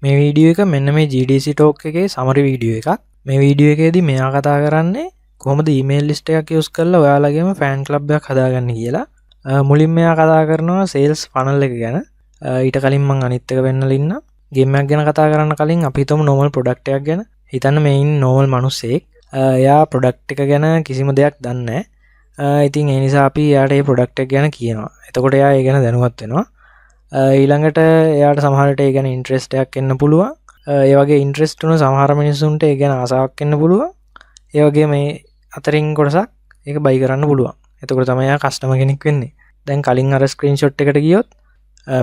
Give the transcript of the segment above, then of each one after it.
මේ වීඩියෝ එක මෙන්න මේ GDC Talk එකේ සමරි වීඩියෝ එකක්. මේ වීඩියෝ එකේදී මෙයා කතා කරන්නේ කොහොමද ඊමේල් ලිස්ට් එකක් යූස් කරලා ඔයාලගේම ෆෑන් ක්ලබ් එකක් හදාගන්න කියලා. මුලින්ම මෙයා කතා කරනවා සේල්ස් ෆනල් එක ගැන. ඊට කලින් මම අනිත් එක වෙන්නලා ඉන්න. ගේම් එකක් ගැන කතා කරන්න කලින් අපි හිතමු normal product එකක් ගැන. හිතන්න මේ ඉන්න normal මිනිස්සෙක්. එයා product එක ගැන කිසිම දෙයක් දන්නේ නැහැ. ඉතින් ඒ නිසා අපි එයාට මේ product එක ගැන කියනවා. එතකොට එයා ඒ ගැන දැනුවත් වෙනවා. ඊළඟට එයාට සමහරට ඒ ගැන ඉන්ට්‍රස්ට් එකක් එන්න පුළුවන්. ඒ වගේ ඉන්ට්‍රස්ට් උන සමහර මිනිස්සුන්ට ඒ ගැන ආසාවක් එන්න පුළුවන්. ඒ වගේ මේ අතරින් කොටසක් ඒක බයි කරන්න පුළුවන්. එතකොට තමයි එයා කස්ටමර් කෙනෙක් වෙන්නේ. දැන් කලින් අර ස්ක්‍රීන්ෂොට් එකට ගියොත්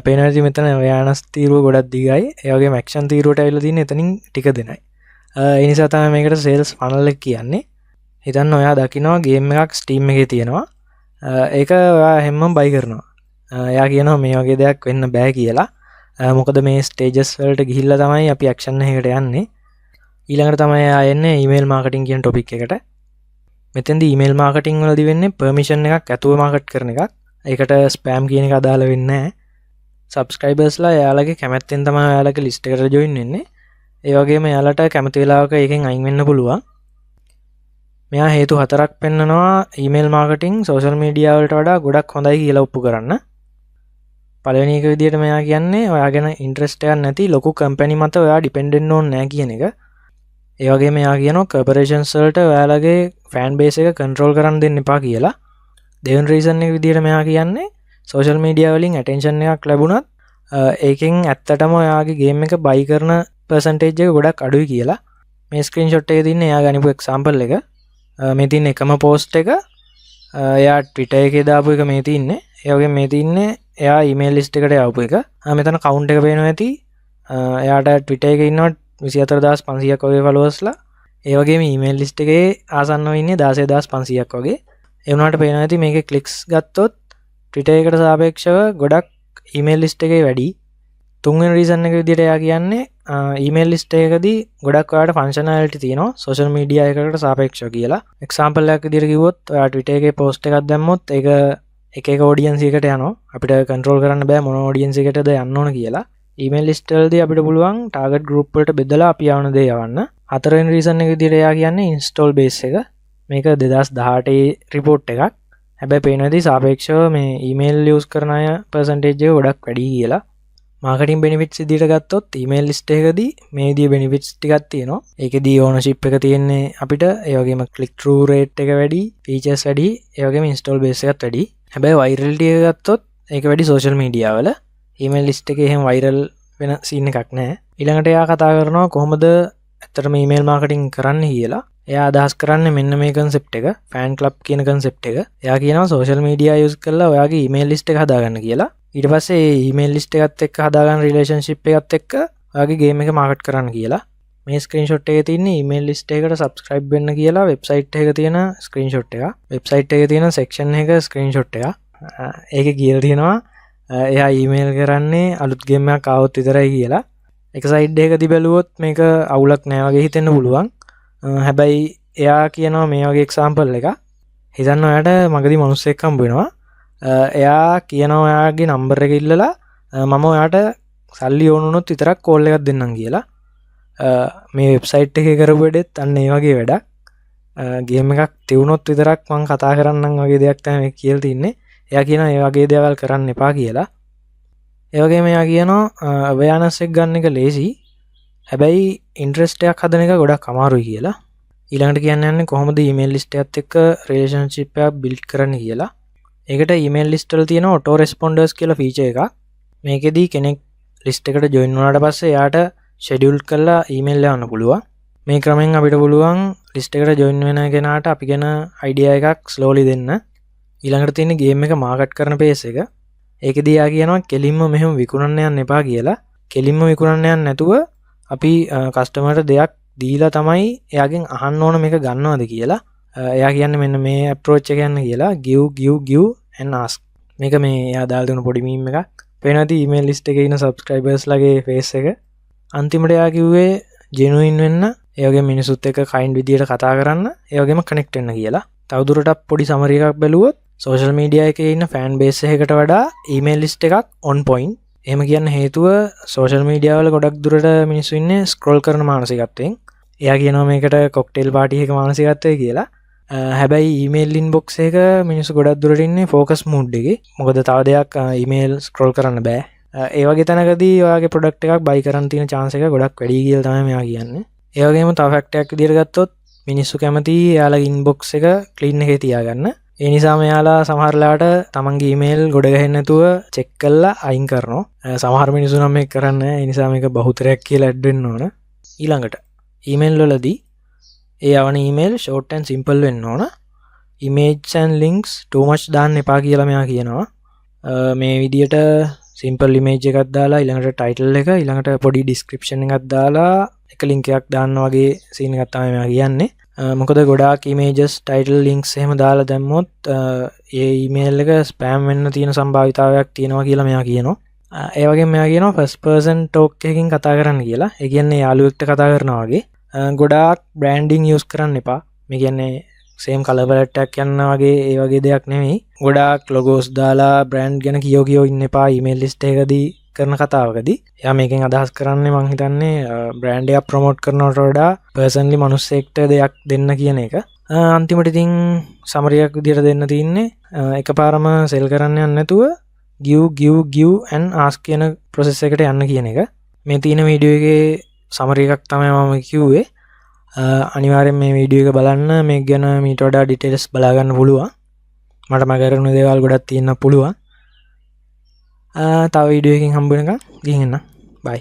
පේනවා ඉතින් මෙතන ව්‍යානස් තීරුව ගොඩක් දිගයි. ඒ වගේම ඇක්ෂන් තීරුවට ඇවිල්ලා තියෙන්නේ එතනින් ටික දෙනයි. ඒ නිසා තමයි මේකට සේල්ස් ෆනල් එක කියන්නේ. හිතන්න ඔයා දකිනවා ගේම් එකක් ස්ටීම් එකේ තියෙනවා. ඒක ඔයා හැමෝම බයි කරනවා. එයා කියනවා මේ වගේ දෙයක් වෙන්න බෑ කියලා. මොකද මේ ස්ටේජස් වලට ගිහිල්ලා තමයි අපි ඇක්ෂන් එකකට යන්නේ. ඊළඟට තමයි එයා එන්නේ ඊමේල් මාකටිං කියන ටොපික් එකට. මෙතෙන්දී ඊමේල් මාකටිං වලදී වෙන්නේ පර්මිෂන් එකක් ඇතුව මාකට් කරන එකක්. ඒකට ස්පෑම් කියන එක අදාළ වෙන්නේ නැහැ. සබ්ස්ක්‍රයිබර්ස්ලා එයාලගේ කැමැත්තෙන් තමයි එයාලගේ ලිස්ට් එකට ජොයින් වෙන්නේ. ඒ වගේම එයාලට කැමති වෙලාවක එකෙන් අයින් වෙන්න පුළුවන්. මෙයා හේතු 4ක් පෙන්නනවා ඊමේල් මාකටිං සෝෂල් මීඩියා වලට වඩා ගොඩක් හොඳයි කියලා ඔප්පු කරන්න. පළවෙනි එක විදිහට මෙයා කියන්නේ ඔයාගෙන ඉන්ට්‍රස්ට් එකක් නැති ලොකු කම්පැනි මත ඔයා ඩිපෙන්ඩන්ට් ඕනේ නැහැ කියන එක. ඒ වගේම මෙයා කියනවා කෝපරේෂන්ස් වලට ඔයාලගේ ෆෑන් බේස් එක කන්ට්‍රෝල් කරන්න දෙන්න එපා කියලා. දෙවෙනි රීසන් එක විදිහට මෙයා කියන්නේ සෝෂල් මීඩියා වලින් ඇටෙන්ෂන් එකක් ලැබුණත් ඒකෙන් ඇත්තටම ඔයාගේ ගේම් එක බයි කරන පර්සන්ටේජ් එක ගොඩක් අඩුයි කියලා. මේ ස්ක්‍රීන්ෂොට් එකේ තියෙන එයා ගනිපු එක්සැම්පල් එක. මේ තියෙන එකම පෝස්ට් එක එයා Twitter එකේ දාපු එක මේ තියෙන්නේ. ඒ වගේම මේ තියෙන්නේ එයා ඊමේල් ලිස්ට් එකට යවපු එක. මෙතන කවුන්ට් එක පේනවා ඇති. එයාට Twitter එකේ ඉන්නවා 24500ක් වගේ followers ලා. ඒ වගේම ඊමේල් ලිස්ට් එකේ ආසන්නව ඉන්නේ 16500ක් වගේ. ඒ වුණාට පේනවා ඇති මේකේ ක්ලික්ස් ගත්තොත් Twitter එකට සාපේක්ෂව ගොඩක් ඊමේල් ලිස්ට් එකේ වැඩි. තුන්වෙනි රීසන් එක විදිහට එයා කියන්නේ ඊමේල් ලිස්ට් එකකදී ගොඩක් ඔයාලට ෆන්ක්ෂනාලිටි තියෙනවා සෝෂල් මීඩියා එකකට සාපේක්ෂව කියලා. එක්සැම්පල් එකක් විදිහට කිව්වොත් ඔයා Twitter එකේ පෝස්ට් එකක් දැම්මොත් ඒක එක ඔඩියන්ස් එකට යනවා. අපිට කන්ට්‍රෝල් කරන්න බෑ මොන ඔඩියන්ස් එකටද යන්න ඕන කියලා. ඊමේල් ලිස්ට් වලදී අපිට පුළුවන් ටාගට් ගෲප් වලට බෙදලා අපි යවන දේ යවන්න. හතරවෙනි රීසන් එක විදිහට එයා කියන්නේ ඉන්ස්ටෝල් බේස් එක. මේක 2018 රිපෝට් එකක්. හැබැයි පේනදී සාපේක්ෂව මේ ඊමේල් යූස් කරන අය පර්සන්ටේජ් එක ගොඩක් වැඩි කියලා. මාකටිං බෙනිෆිට්ස් විදිහට ගත්තොත් ඊමේල් ලිස්ට් එකකදී මේ විදිහේ බෙනිෆිට්ස් ටිකක් තියෙනවා. ඒකෙදී ඕනර්ෂිප් එක තියෙන්නේ අපිට. ඒ වගේම ක්ලික් ත්‍රූ රේට් එක වැඩි, ෆීචර්ස් වැඩි, ඒ වගේම ඉන්ස්ටෝල් බේස් එකත් වැඩි. හැබැයි වයිරලිටි එක ගත්තොත් ඒක වැඩි සෝෂල් මීඩියා වල. ඊමේල් ලිස්ට් එකේ එහෙම වයිරල් වෙන සීන් එකක් නැහැ. ඊළඟට එයා කතා කරනවා කොහොමද ඇත්තටම ඊමේල් මාකටිං කරන්නේ කියලා. එයා අදහස් කරන්නේ මෙන්න මේ concept එක, ෆෑන් ක්ලබ් කියන concept එක. එයා කියනවා සෝෂල් මීඩියා යූස් කරලා ඔයාගේ ඊමේල් ලිස්ට් එක හදාගන්න කියලා. ඊට පස්සේ මේ ඊමේල් ලිස්ට් එකත් එක්ක හදාගන්න රිලේෂන්ෂිප් එකත් එක්ක ඔයාගේ ගේම් එක මාකට් කරන්න කියලා. මේ ස්ක්‍රීන්ෂොට් එකේ තියෙන ඊමේල් ලිස්ට් එකකට සබ්ස්ක්‍රයිබ් වෙන්න කියලා වෙබ්සයිට් එකක තියෙන ස්ක්‍රීන්ෂොට් එක. වෙබ්සයිට් එකේ තියෙන සෙක්ෂන් එක ස්ක්‍රීන්ෂොට් එක. ඒකේ කියලා තියෙනවා එයා ඊමේල් කරන්නේ අලුත් ගේම් එකක් ආවොත් විතරයි කියලා. එක සයිඩ් එකකදී බැලුවොත් මේක අවුලක් නෑ වගේ හිතෙන්න පුළුවන්. හැබැයි එයා කියනවා මේ වගේ එක්සැම්පල් එකක්. හිතන්න ඔයාට මගදී මිනිස්සෙක් හම්බ වෙනවා. එයා කියනවා ඔයාගේ නම්බර් එක ඉල්ලලා මම ඔයාට සල්ලි ඕන වුණොත් විතරක් කෝල් එකක් දෙන්නම් කියලා. මේ වෙබ්සයිට් එකේ කරපු වැඩෙත් අන්න ඒ වගේ වැඩක්. ගේම් එකක් තියුණොත් විතරක් මම කතා කරන්නම් වගේ දෙයක් තමයි කියලා තින්නේ. එයා කියනවා ඒ වගේ දේවල් කරන්න එපා කියලා. ඒ වගේම එයා කියනවා අවයානස් එක ගන්න එක ලේසි. හැබැයි ඉන්ට්‍රස්ට් එකක් හදන එක ගොඩක් අමාරුයි කියලා. ඊළඟට කියන්නේ කොහොමද ඊමේල් ලිස්ට් එකත් එක්ක රිලේෂන්ෂිප් එකක් බිල්ඩ් කරන්න කියලා. ඒකට ඊමේල් ලිස්ට් වල තියෙන ඔටෝ රෙස්පොන්ඩර්ස් කියලා ෆීචර් එකක්. මේකෙදී කෙනෙක් ලිස්ට් එකට ජොයින් වුණාට පස්සේ එයාට ෂෙඩියුල් කරලා ඊමේල් යවන්න පුළුවන්. මේ ක්‍රමෙන් අපිට පුළුවන් ලිස්ට් එකට ජොයින් වෙන කෙනාට අපි ගැන අයිඩියා එකක් ස්ලෝලි දෙන්න. ඊළඟට තියෙන ගේම් එක මාකට් කරන පේස් එක. ඒකෙදී එයා කියනවා කෙලින්ම මෙහෙම විකුණන්න යන්න එපා කියලා. කෙලින්ම විකුණන්න යන්න නැතුව අපි කස්ටමර්ට දෙයක් දීලා තමයි එයාගෙන් අහන්න ඕන මේක ගන්නවද කියලා. එයා කියන්නේ මෙන්න මේ අප්‍රෝච් එක යන්න කියලා give and ask. මේක මේ එයා දාලා දුන්න පොඩි මීම් එකක්. පේනවාද ඊමේල් ලිස්ට් එකේ ඉන්න සබ්ස්ක්‍රයිබර්ස් ලගේ ෆේස් එක. අන්තිමට එයා කිව්වේ ජෙනුයින් වෙන්න, ඒ වගේම මිනිසුත් එක්ක කයින්ඩ් විදියට කතා කරන්න, ඒ වගේම කනෙක්ට් වෙන්න කියලා. තවදුරටත් පොඩි සමරි එකක් බැලුවොත් සෝෂල් මීඩියා එකේ ඉන්න ෆෑන් බේස් එකකට වඩා ඊමේල් ලිස්ට් එකක් on point. එහෙම කියන්න හේතුව සෝෂල් මීඩියාවල ගොඩක් දුරට මිනිස්සු ඉන්නේ ස්ක්‍රෝල් කරන මානසිකත්වයෙන්. එයා කියනවා මේකට කොක්ටේල් පාටි එක මානසිකත්වය කියලා. හැබැයි ඊමේල් ඉන්බොක්ස් එක මිනිස්සු ගොඩක් දුරට ඉන්නේ ෆෝකස් මූඩ් එකේ. මොකද තව දෙයක් ඊමේල් ස්ක්‍රෝල් කරන්න බෑ. ඒ වගේ තැනකදී ඔයාගේ ප්‍රොඩක්ට් එකක් බයි කරන්න තියෙන chance එක ගොඩක් වැඩි කියලා තමයි මෙයා කියන්නේ. ඒ වගේම තව ෆැක්ට් එකක් විදිහට ගත්තොත් මිනිස්සු කැමති එයාලගේ ඉන්බොක්ස් එක ක්ලීන් එකේ තියාගන්න. ඒ නිසා මෙයාලා සමහරලාට තමන්ගේ ඊමේල් ගොඩ ගහන්න නැතුව චෙක් කරලා අයින් කරනවා. සමහර මිනිස්සු නම් මේක කරන්නේ නැහැ. ඒ නිසා මේක බහුතරයක් කියලා ඇඩ් වෙන්න ඕන. ඊළඟට ඊමේල් වලදී ඒ යවන ඊමේල් short and simple වෙන්න ඕන. images and links too much දාන්න එපා කියලා මෙයා කියනවා. මේ විදියට simple image එකක් දාලා ඊළඟට title එක ඊළඟට පොඩි description එකක් දාලා එක link එකක් දාන්න වගේ scene එකක් තමයි මෙයා කියන්නේ. මොකද ගොඩාක් images title links එහෙම දාලා දැම්මොත් ඒ email එක spam වෙන්න තියෙන සම්භාවිතාවයක් තියෙනවා කියලා මෙයා කියනවා. ඒ වගේම මෙයා කියනවා first person talk එකකින් කතා කරන්න කියලා. ඒ කියන්නේ යාළුවෙක්ට කතා කරනවා වගේ. ගොඩාක් branding use කරන්න එපා. මේ කියන්නේ same color palette එකක් යන්න වගේ ඒ වගේ දෙයක් නෙමෙයි. ගොඩාක් logos දාලා brand ගැන කියෝ ඉන්න එපා email list එකකදී කරන කතාවකදී. එයා මේකෙන් අදහස් කරන්නේ මං හිතන්නේ brand එකක් promote කරනවට වඩා personally මිනිස්සෙක්ට දෙයක් දෙන්න කියන එක. අන්තිමට ඉතින් summary එකක් විදියට දෙන්න තියෙන්නේ එකපාරම sell කරන්න යන්න නැතුව give and ask කියන process එකට යන්න කියන එක. මේ තියෙන වීඩියෝ එකේ summary එකක් තමයි මම කිව්වේ. අනිවාර්යෙන් මේ වීඩියෝ එක බලන්න. මේක ගැන මීට වඩා details බලා ගන්න පුළුවන්. මට මගහැරුණු දේවල් ගොඩක් තියෙන්න පුළුවන්. තව වීඩියෝ එකකින් හම්බ වෙනකම් ගිහින් එන්න. bye.